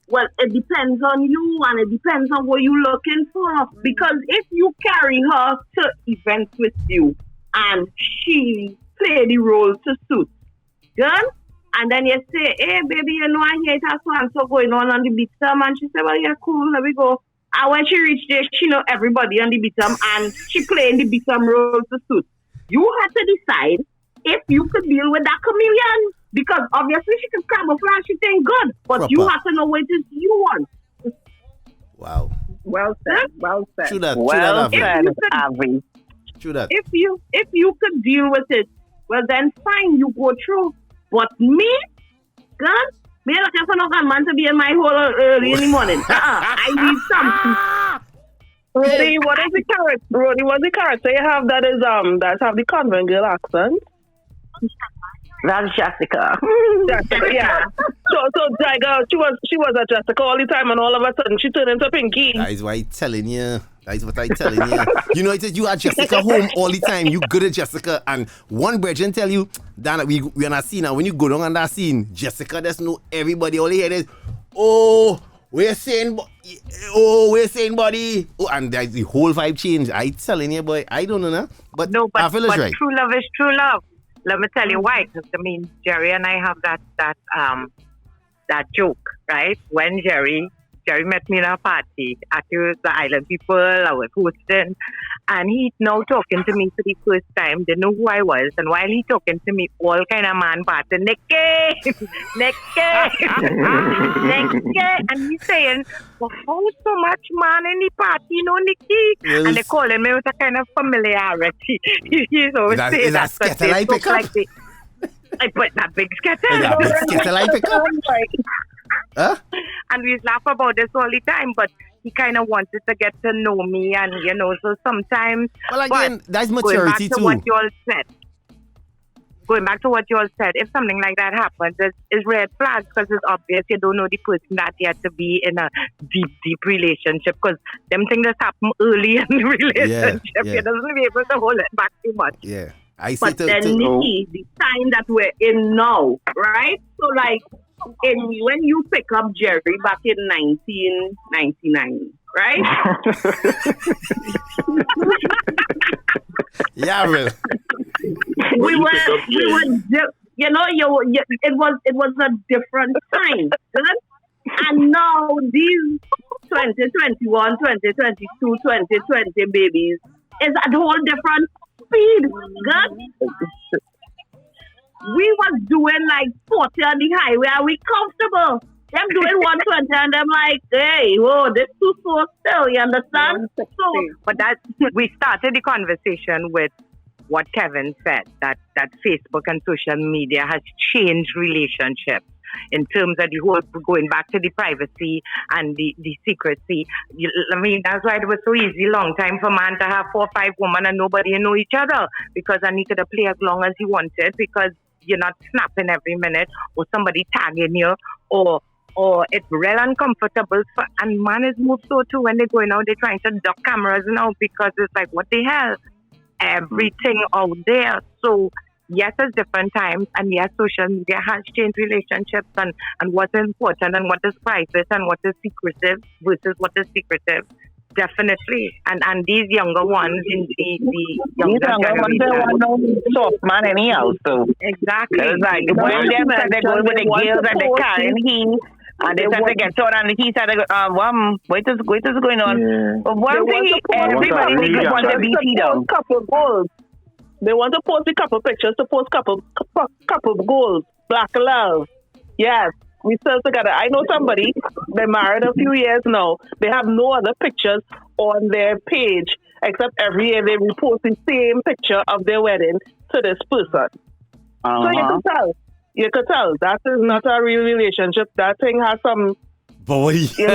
Well, it depends on you and it depends on what you're looking for. Because if you carry her to events with you and she play the role to suit, good? And then you say, hey, baby, you know, I hear it has so going on the beat and she said, well, yeah, cool, let me go. And when she reached there, she know everybody on the beatum and she playing the beatum role to suit. You have to decide if you could deal with that chameleon. Because obviously she can camouflage, she think good. But Proper. You have to know what it is you want. Wow. Well said. Well said. True that, Avi. True that. If you could deal with it, well then fine, you go through. But me, God, me looking for no man to be in my hole early in the morning. I need something. Ro'dey, what is the character? Ro'dey, what's the character you have that is that have the convent girl accent? That's Jessica. Jessica, yeah. So Jaiga, she was a Jessica all the time, and all of a sudden she turned into Pinky. That is why I'm telling you. That is what I'm telling you. You know, it is you are Jessica home all the time. You good at Jessica, and one brethren tell you that we're not scene. And when you go down on that scene, Jessica doesn't know everybody. All they hear is, we're saying buddy. Oh, and the whole vibe change. I telling you, boy, I don't know now. But I feel it's right. True love is true love. Let me tell you why. Because I mean, Jerry and I have that joke, right? When Jerry met me in a party at the island people, I was hosting, and he's now talking to me for the first time. They know who I was, and while he talking to me, all kind of man party, Nikki, and he's saying, well, how so much man in the party, you know, Nikki? Yes. And they calling me with a kind of familiarity. He's always saying that. I put that big scatter. Huh? And we laugh about this all the time, but he kind of wanted to get to know me, and you know, so sometimes. Well, again, that's maturity too. Going back to what you all said, if something like that happens, it's red flags because it's obvious you don't know the person that you have to be in a deep relationship, because them things just happen early in the relationship. You doesn't be able to hold it back too much. Yeah. But then, Nikki, the time that we're in now, right? So, like, when you pick up Jerry back in 1999, right? Yeah, really. we were you know, it was a different time. And now these 2021, 2022, 2020 babies is at a whole different speed. Good. We was doing like 40 on the highway and we comfortable. Them doing 120 and them like, hey, whoa, this too slow still, you understand? So, but that we started the conversation with what Kevin said, that Facebook and social media has changed relationships in terms of the whole going back to the privacy and the secrecy. I mean, that's why it was so easy long time for man to have 4 or 5 women and nobody know each other, because he could play as long as he wanted, because you're not snapping every minute or somebody tagging you or it's real uncomfortable for, and man is moved so too when they're going out, they're trying to duck cameras now because it's like, what the hell? Everything out there. So yes, it's different times, and yes, social media has changed relationships and what's important and what is private and what is secretive versus what is secretive. Definitely. And these younger ones in the younger generation. No soft man anyhow, so exactly. It's like when they're going with the girls and they're carrying he. And they said to get short, and he said, wait is going on. Yeah. But one thing, everybody wants to be down. Couple goals. They want to post a couple pictures to post couple goals. Black love. Yes, we still together. I know somebody, they're married a few years now. They have no other pictures on their page, except every year they repost the same picture of their wedding to this person. So you can tell. You could tell that is not a real relationship. That thing has some. But what you say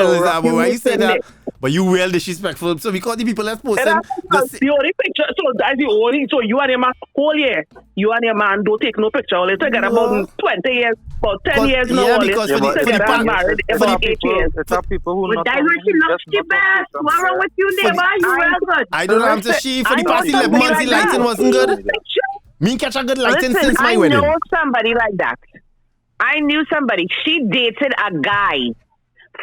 that? But you well disrespectful. So because the people that's posting the only picture. So that's the only. So you and your man whole year. You and your man don't take no picture. Only together about 20 years, about 10 years now. Yeah, because for the married about 8 years. It's not people who not. That's when she looks the best. What's wrong with you, neighbor? You real good. I don't answer she for the past 11 months. The lighting wasn't good. Me catch a good lighting since my wedding. I know somebody like that. I knew somebody. She dated a guy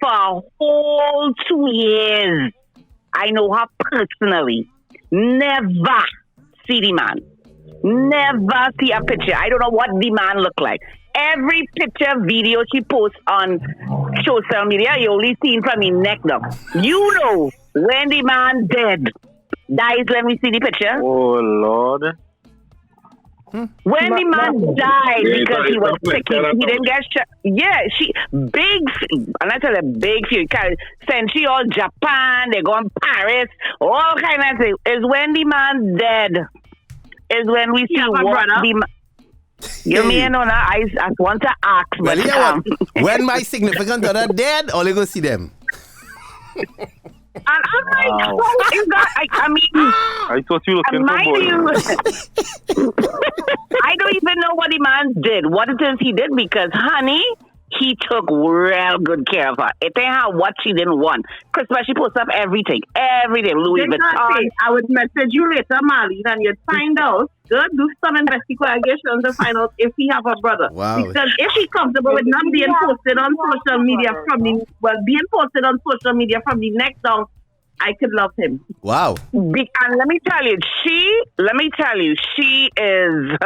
for a whole 2 years. I know her personally. Never see the man. Never see a picture. I don't know what the man looked like. Every picture, video she posts on social media, you only seen from the neck down. You know when the man dead. That is when we see the picture. Oh, Lord. When the man died because he was sick, he didn't get shot. Yeah, she big, and I tell you, big few. Send she all Japan, they go in Paris, all kind of things. Is when the man dead. Is when we see what the man. You mean or not? I want to ask. Well, you know what? When my significant other dead, all you go see them. And I'm like, how is that? I mean, I thought you were looking for I don't even know what the man did, what it is he did, because, honey, he took real good care of her. It ain't how what she didn't want. Christmas, she posts up everything, Louis Vuitton. I would message you later, Molly, and you'd find out. Good, do some investigation to find out if he have a brother. Wow. Because if he's comfortable with not being posted on social media being posted on social media from the neck down, I could love him. Wow. And let me tell you, she is,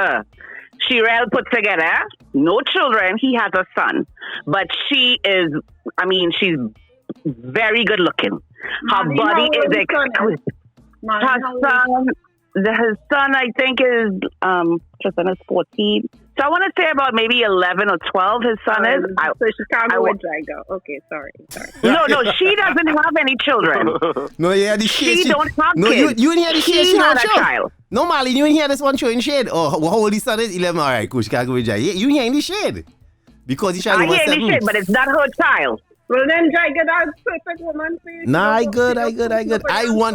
she real put together, no children, he has a son, but she is, she's very good looking. Her body is exquisite. His son, I think, is his son is 14. So I want to say about maybe 11 or 12. His son is. So she can't go with Jaiga. Okay, sorry. No, she doesn't have any children. No, yeah, the shade. She don't have no, kids. you didn't hear the shade. She had a child. No, Molly, you didn't hear this one show in shade. Oh, how old his son is? 11. All right, cool. She can't go with Jaiga. You hear in the shade because he child was 7. I hear the shade, but it's not her child. Well, then Jaiga, that's perfect woman for you. Nah, I good.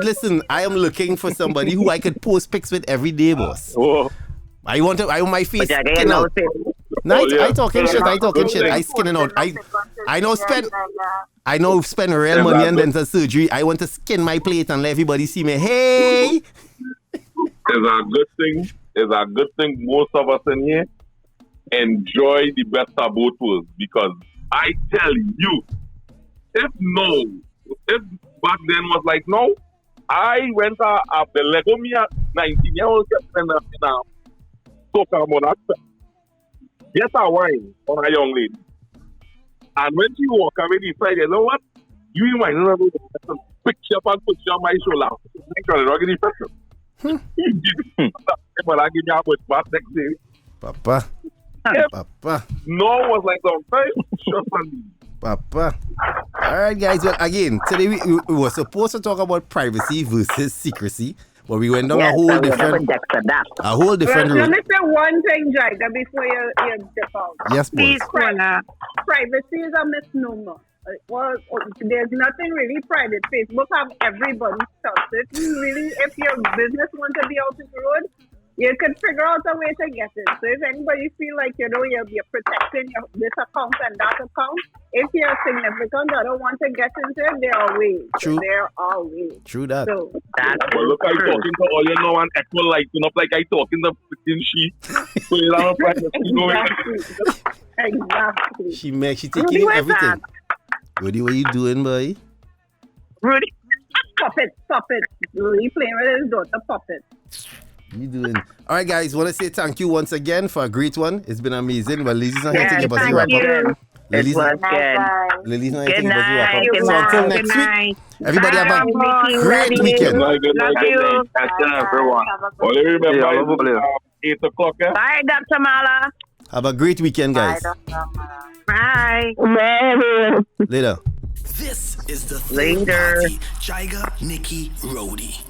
Listen, I am looking for somebody who I could post pics with every day, boss. Oh. I want my face skin out. I talking shit. I skinning out. I know spend real money and dental surgery. I want to skin my plate and let everybody see me. Hey! It's a good thing most of us in here enjoy the best of both worlds, because I tell you, if back then was like no, I went to the Lego me at 19 years old in a talking about that. get a wine on a young lady. And when she walk away, he said, you know what? You might not know the picture and put you on my shoulder. I'm going to rock the person. But I give you a bush back next day. Papa. Papa. No was like sometimes. Just on me. Papa. All right, guys. Well, again, today we were supposed to talk about privacy versus secrecy, but we went down a whole different road. Let me say one thing, Jaiga, before you dip out. Yes, please. Privacy is a misnomer. Well, there's nothing really private. Facebook have everybody's stuff. So if your business wants to be out on the road, you can figure out a way to get it. So if anybody feel like, you're protecting this account and that account, if your significant other want to get into it, there are ways. True. There are ways. True that. So, well, look, I talking to all you know and echo lighting up like I talking the freaking sheet. So you don't privacy. Exactly. She taking in everything. Rudy, what you doing, boy? Rudy. Stop it. Rudy playing with his daughter, puppet. You doing? All right, guys. Want to say thank you once again for a great one. It's been amazing. Well, Lily's not here to give us a wrap up. Lily's not here to give us a wrap up. So until next week, everybody have a great weekend. Good night. Everyone. Only remember, 8 o'clock. Bye, Dr. Mala. Have a great weekend, guys. Bye. Later. This is the third party. Jaiga, Nikki, Ro'dey.